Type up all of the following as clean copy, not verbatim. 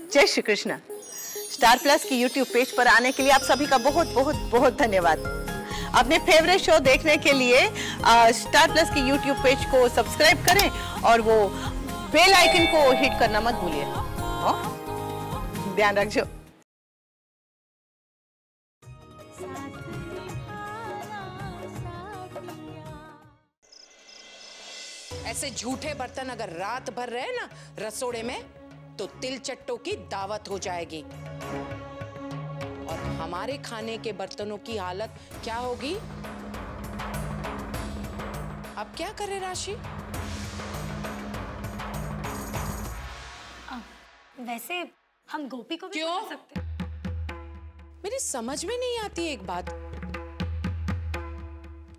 जय Shri Krishna. Star plus की YouTube page पर आने के लिए आप सभी का बहुत बहुत बहुत धन्यवाद। अपने फेवरेट शो देखने के लिए स्टार प्लस की यूट्यूब पेज को सब्सक्राइब करें और वो बेल आइकन को हिट करना मत भूलिए। ध्यान रखिए। ऐसे झूठे बर्तन अगर रात भर रहे ना रसोड़े में तो तिल चट्टों की दावत हो जाएगी और हमारे खाने के बर्तनों की हालत क्या होगी? अब क्या करे राशि? वैसे हम गोपी को भी क्यों बुला सकते हैं। मेरी समझ में नहीं आती एक बात,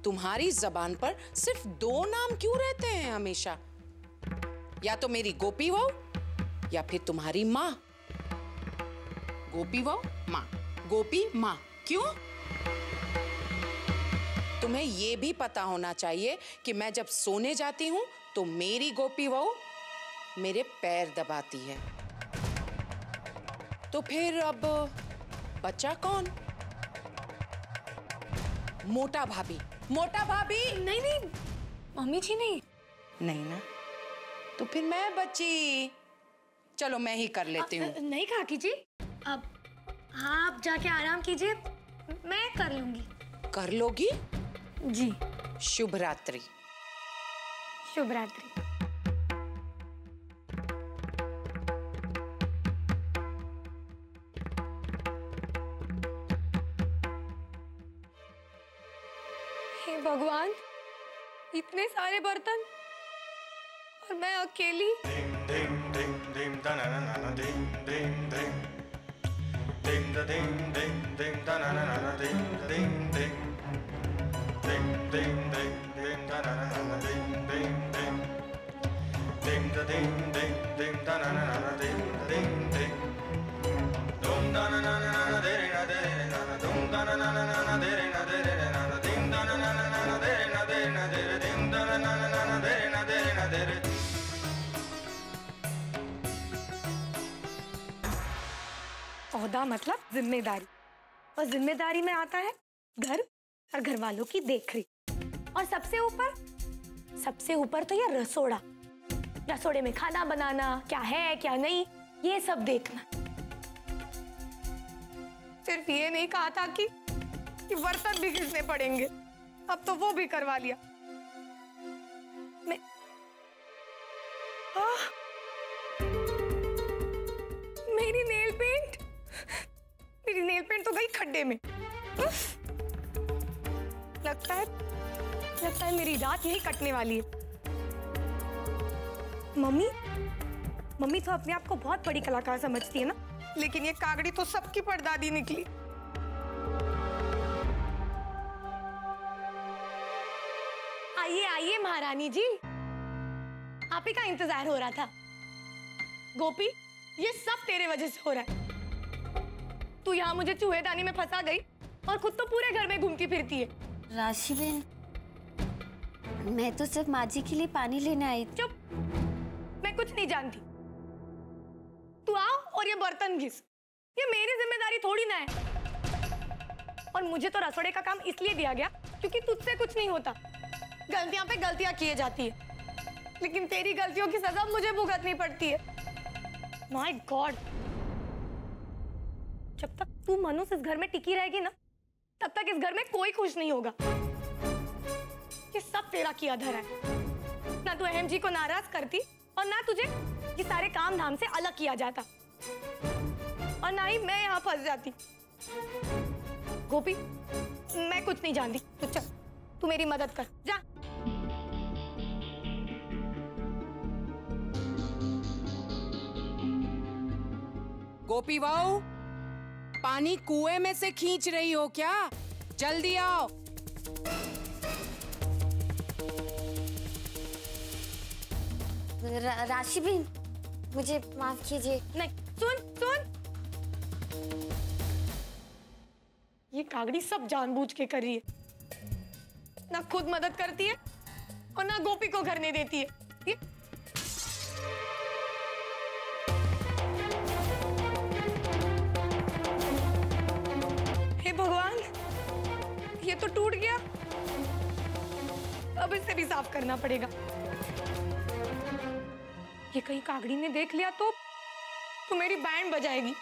तुम्हारी जबान पर सिर्फ 2 नाम क्यों रहते हैं हमेशा? या तो मेरी गोपी वो या फिर तुम्हारी माँ। गोपी वो माँ, गोपी माँ, क्यों? तुम्हें यह भी पता होना चाहिए कि मैं जब सोने जाती हूं तो मेरी गोपी वो मेरे पैर दबाती है। तो फिर अब बच्चा कौन? मोटा भाभी। मोटा भाभी नहीं नहीं मम्मी जी नहीं। नहीं ना, तो फिर मैं बची। चलो मैं ही कर लेती हूँ। नहीं काकी जी, अब आप जाके आराम कीजिए, मैं कर लूंगी। कर लोगी? जी। शुभ रात्रि। शुभ रात्रि। हे भगवान, इतने सारे बर्तन और मैं अकेली। ओहदा मतलब जिम्मेदारी, और जिम्मेदारी में आता है घर और घर वालों की देखरेख, और सबसे ऊपर तो ये रसोड़ा। रसोड़े में खाना बनाना, क्या है क्या नहीं, ये सब देखना। सिर्फ ये नहीं कहा था कि बर्तन भी घिसने पड़ेंगे, अब तो वो भी करवा लिया। मैं मेरी नेल पेंट तो गई खड्डे में। लगता है मेरी रात यही कटने वाली है। मम्मी तो अपने आप को बहुत बड़ी कलाकार समझती है ना, लेकिन ये कागड़ी तो सबकी परदादी निकली। आइए आइए महारानी जी, आप ही का इंतजार हो रहा था। गोपी, ये सब तेरे वजह से हो रहा है। तू यहाँ मुझे चूहेदानी में फंसा गई और खुद तो पूरे घर में घूमती फिरती है। राशि बहन, मैं तो सिर्फ माँ जी के लिए पानी लेने आई थी। चुप, मैं कुछ नहीं जानती। तू आ और ये बर्तन घिस, ये मेरी जिम्मेदारी थोड़ी ना है। और मुझे तो रसोड़े का काम इसलिए दिया गया क्योंकि तुझसे कुछ नहीं होता। गलतियां पे गलतियां किए जाती है, लेकिन तेरी गलतियों की सजा मुझे भुगतनी पड़ती है। माय गॉड, जब तक तू मनुष्य इस घर में टिकी रहेगी ना, तब तक इस घर में कोई खुश नहीं होगा। ये सब तेरा किया धरा है। ना तू अहम जी को नाराज करती और ना तुझे ये सारे काम धाम से अलग किया जाता, और ना ही मैं यहाँ फंस जाती। गोपी, मैं कुछ नहीं जानती, तो चल तू मेरी मदद कर, जा। गोपी बहू, पानी कुएं में से खींच रही हो क्या? जल्दी आओ। राशि बहन, मुझे माफ कीजिए। नहीं, सुन, ये कागड़ी सब जानबूझ के कर रही है। ना खुद मदद करती है और ना गोपी को करने देती है। ये तो टूट गया, अब इसे भी साफ करना पड़ेगा। ये कहीं कागड़ी ने देख लिया तो मेरी बैंड बजाएगी।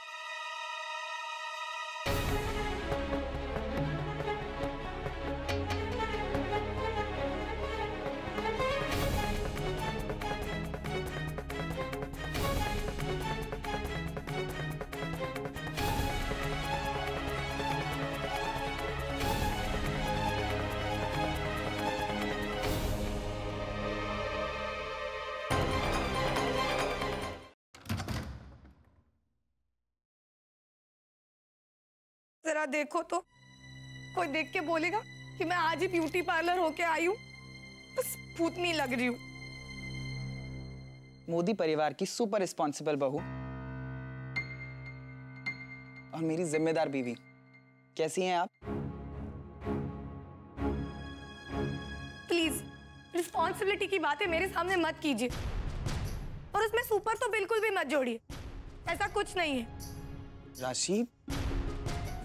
जरा देखो तो, कोई देख के बोलेगा कि मैं आज ही ब्यूटी पार्लर होके आई हूँ, बस भूतनी लग रही हूँ। मोदी परिवार की सुपर रिस्पॉन्सिबल बहू और मेरी जिम्मेदार बीवी, कैसी हैं आप? प्लीज रिस्पॉन्सिबिलिटी की बातें मेरे सामने मत कीजिए, और उसमें सुपर तो बिल्कुल भी मत जोड़िए, ऐसा कुछ नहीं है। राशि,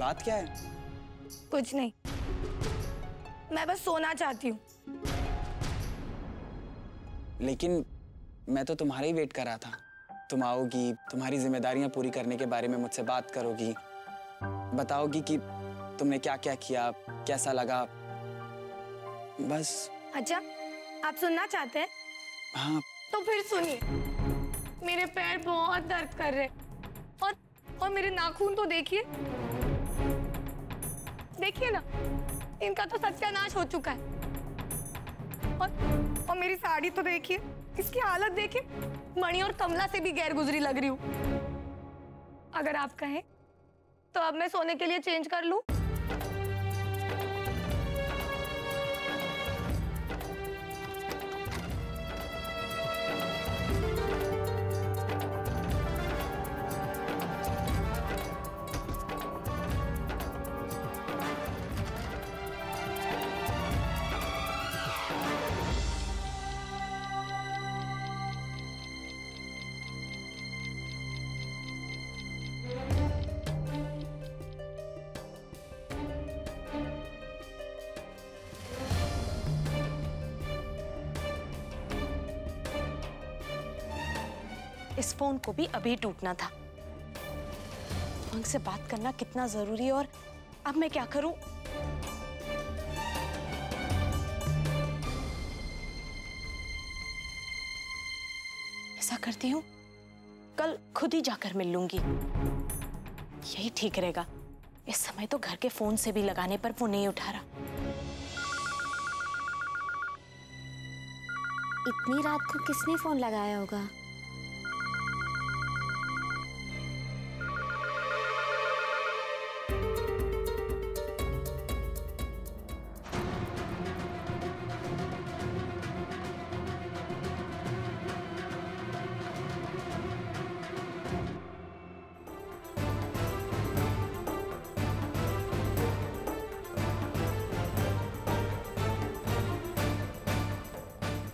बात क्या है? कुछ नहीं, मैं बस सोना चाहती हूँ। लेकिन मैं तो तुम्हारा ही वेट कर रहा था। तुम आओगी, तुम्हारी जिम्मेदारियां पूरी करने के बारे में मुझसे बात करोगी, बताओगी कि तुमने क्या क्या किया, कैसा लगा, बस। अच्छा, आप सुनना चाहते हैं? हाँ। तो फिर सुनिए। मेरे पैर बहुत दर्द कर रहे हैं, और मेरे नाखून तो देखिए ना, इनका तो सत्यानाश हो चुका है। और मेरी साड़ी तो देखिए, इसकी हालत देखिए, मणि और कमला से भी गैर गुजरी लग रही हूँ। अगर आप कहें तो अब मैं सोने के लिए चेंज कर लूं? इस फोन को भी अभी टूटना था। उमंग से बात करना कितना जरूरी है, और अब मैं क्या करूं? ऐसा करती हूं, कल खुद ही जाकर मिल लूंगी, यही ठीक रहेगा। इस समय तो घर के फोन से भी लगाने पर वो नहीं उठा रहा। इतनी रात को किसने फोन लगाया होगा?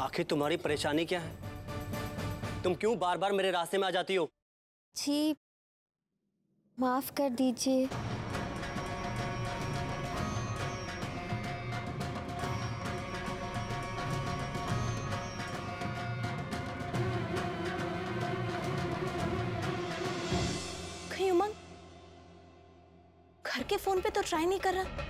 आखिर तुम्हारी परेशानी क्या है? तुम क्यों बार बार मेरे रास्ते में आ जाती हो? जी माफ कर दीजिए। कहीं उमंग घर के फोन पे तो ट्राई नहीं कर रहा।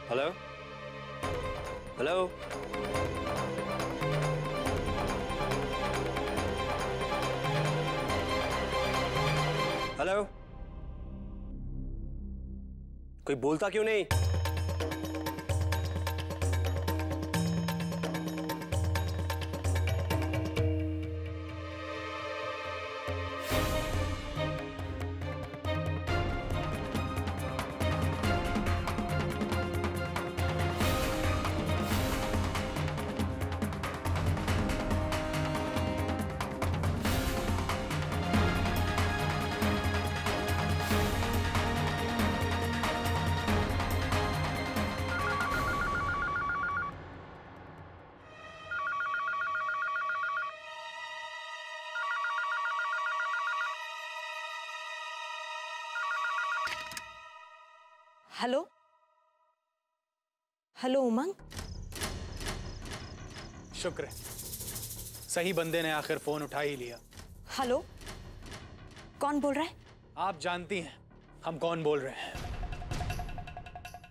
हेलो हेलो, हेलो, कोई बोलता क्यों नहीं? हेलो हेलो उमंग। शुक्र है, सही बंदे ने आखिर फोन उठा ही लिया। हेलो, कौन बोल रहा है? आप जानती हैं हम कौन बोल रहे हैं।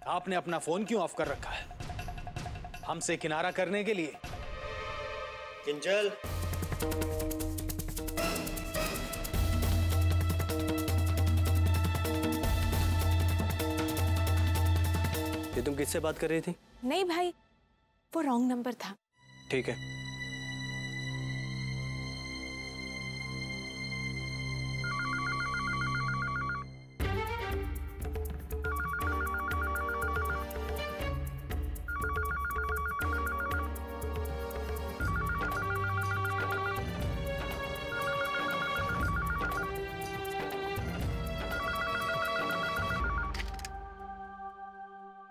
आपने अपना फोन क्यों ऑफ कर रखा है? हमसे किनारा करने के लिए? किंजल, ये तुम किससे बात कर रही थी? नहीं भाई, वो रॉन्ग नंबर था। ठीक है।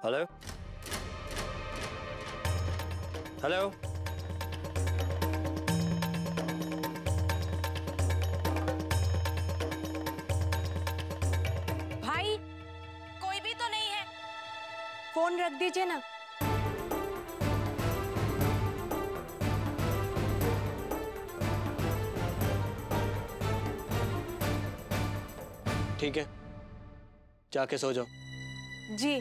हेलो हेलो, भाई कोई भी तो नहीं है, फोन रख दीजिए ना। ठीक है, जाके सो जाओ। जी।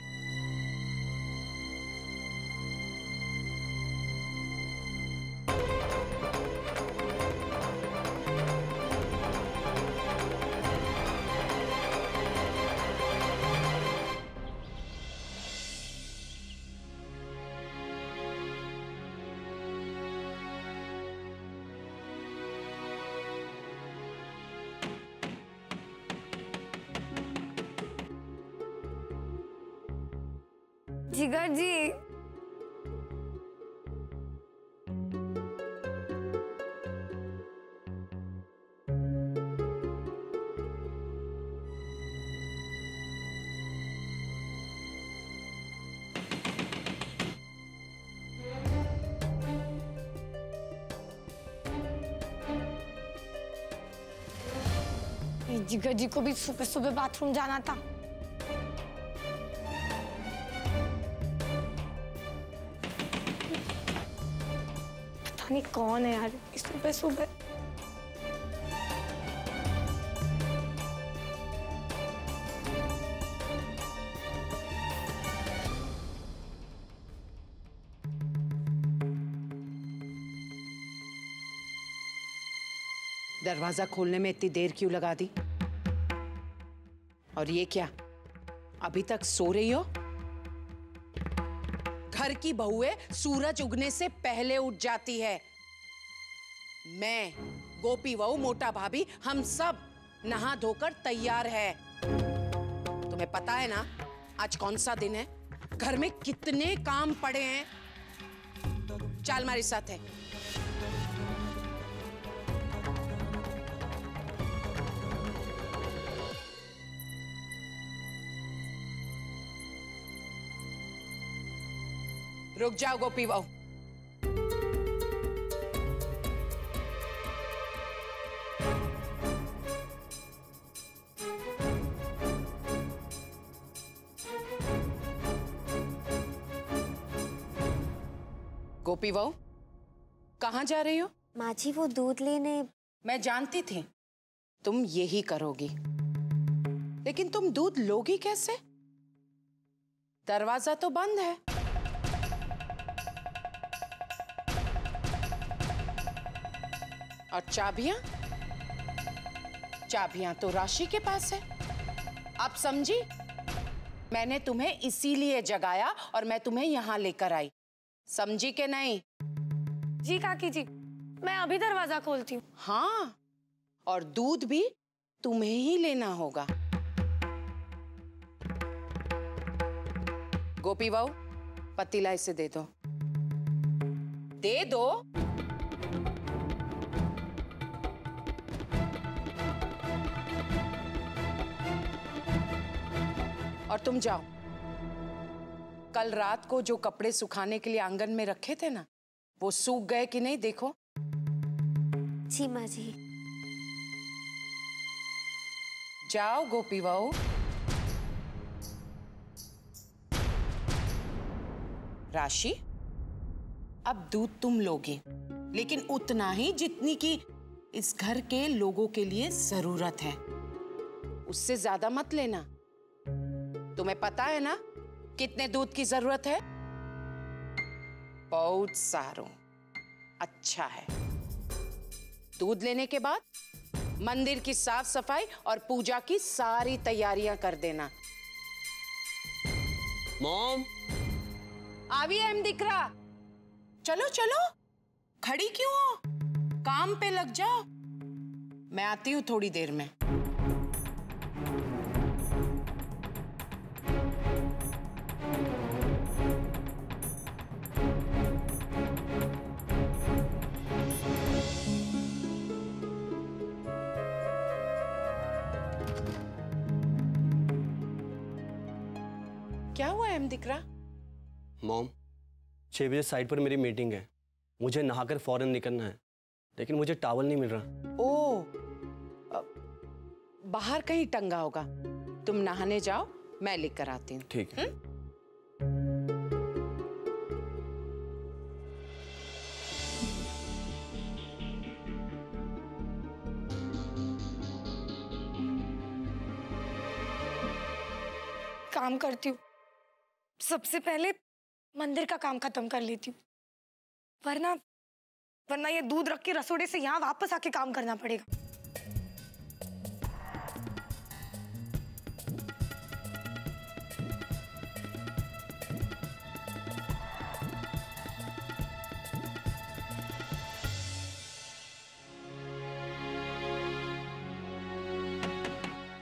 जिगर जी, जिगर जी को भी सुबह सुबह बाथरूम जाना था। पता नहीं कौन है यार सुबह सुबह। दरवाजा खोलने में इतनी देर क्यों लगा दी? और ये क्या, अभी तक सो रही हो? घर की बहुएं सूरज उगने से पहले उठ जाती है। मैं, गोपी बहू, मोटा भाभी, हम सब नहा धोकर तैयार है। तुम्हें पता है ना आज कौन सा दिन है? घर में कितने काम पड़े हैं। चल हमारे साथ है। रुक जाओ गोपी बहू। गोपी बहू, कहाँ जा रही हो? माँ जी वो दूध लेने। मैं जानती थी तुम यही करोगी, लेकिन तुम दूध लोगी कैसे? दरवाजा तो बंद है। और चाबियां? चाबियां तो राशि के पास है। आप समझी? मैंने तुम्हें इसीलिए जगाया और मैं तुम्हें यहां लेकर आई। समझी के नहीं? जी काकी जी, मैं अभी दरवाजा खोलती हूँ। हाँ, और दूध भी तुम्हें ही लेना होगा। गोपी बहू, पतीला इसे दे दो। दे दो। और तुम जाओ। कल रात को जो कपड़े सुखाने के लिए आंगन में रखे थे ना, वो सूख गए कि नहीं देखो। जी माँ जी। जाओ गोपी बहू। राशि, अब दूध तुम लोगे, लेकिन उतना ही जितनी की इस घर के लोगों के लिए जरूरत है। उससे ज्यादा मत लेना। तुम्हें पता है ना कितने दूध की जरूरत है? बहुत सारों। अच्छा है। दूध लेने के बाद मंदिर की साफ सफाई और पूजा की सारी तैयारियां कर देना। मॉम, आवी एम दिख रहा। चलो चलो, खड़ी क्यों हो? काम पे लग जाओ। मैं आती हूँ थोड़ी देर में। क्या हुआ एम दिख रहा? मॉम, 6 बजे साइट पर मेरी मीटिंग है। मुझे नहाकर फौरन निकलना है, लेकिन मुझे टॉवल नहीं मिल रहा। ओ, बाहर कहीं टंगा होगा। तुम नहाने जाओ, मैं लेकर आती हूँ। ठीक है। काम करती हूँ, सबसे पहले मंदिर का काम खत्म कर लेती हूँ, वरना ये दूध रख के रसोड़े से यहाँ वापस आके काम करना पड़ेगा।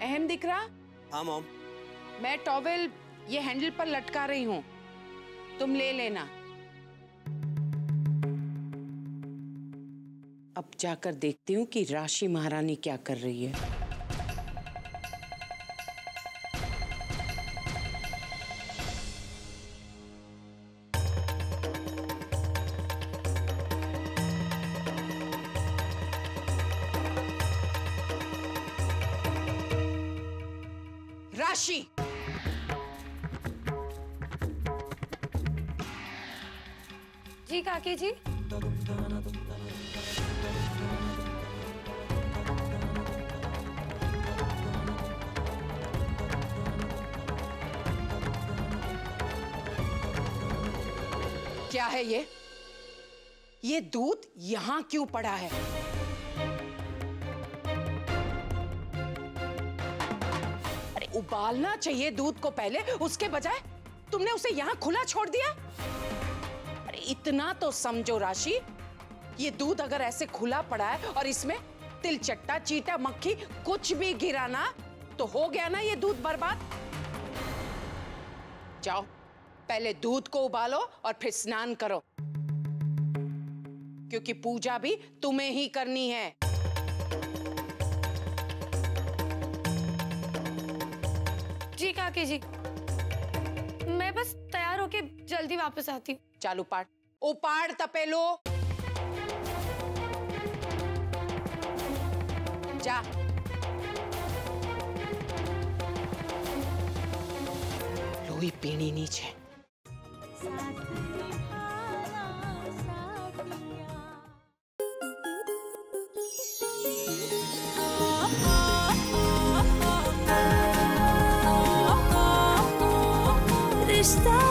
अहम दिख रहा? हाँ मॉम। मैं टॉवेल ये हैंडल पर लटका रही हूँ, तुम ले लेना। अब जाकर देखती हूँ कि राशि महारानी क्या कर रही है। राशि, जी काकी जी। क्या है ये? ये दूध यहाँ क्यों पड़ा है? अरे उबालना चाहिए दूध को पहले, उसके बजाय तुमने उसे यहाँ खुला छोड़ दिया। अरे इतना तो समझो राशि, ये दूध अगर ऐसे खुला पड़ा है और इसमें तिलचट्टा, चीटा, मक्खी कुछ भी गिरा ना, तो हो गया ना ये दूध बर्बाद। जाओ पहले दूध को उबालो और फिर स्नान करो, क्योंकि पूजा भी तुम्हें ही करनी है। जी काकी जी, मैं बस तैयार होके जल्दी वापस आती हूँ। चल उपाड़, उपाड़ तपेलो। जा। लोई पीनी नीचे। रिश्ता